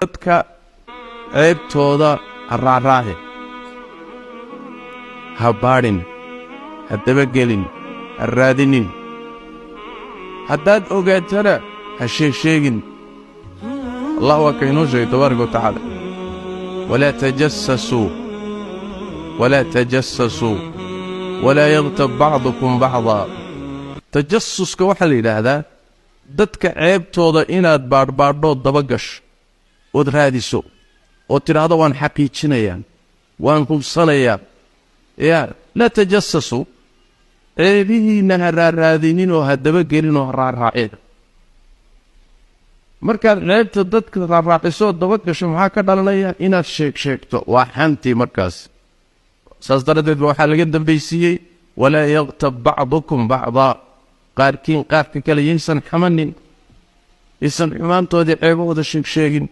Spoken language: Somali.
dadka ceebtooda ha raacraaci, ha baadhin, ha dabagelin, ha raadinin. haddaad ogaatana ha sheegsheegin. allah waa kaynoo sheegay tabaaraka wa tacaala walaa tajassasuu walaa yaghtab bacdukum bacdaa. tajassuska waxaa la yidhaahdaa dadka ceebtooda inaad baadhbaadhood daba gasho ood raadiso oo tidhaahdo waan xaqiijinayaa, waan hubsanayaa. yaa laa tajassasuu, ceebihiinna ha raaraadininoo ha dabagelinoo ha raarraacin. markaad ceebta dadka raarraacisoo daba gasho maxaa ka dhalanaya? inaad sheegto. waa xantii markaas. saas daradeed waxaa laga dambaysiiyey walaa yaghtab bacdukum bacdaa. qaarkiin qaarka kale yaysan xamanin, yaysan xumaantoodii ceebahooda sheegsheegin.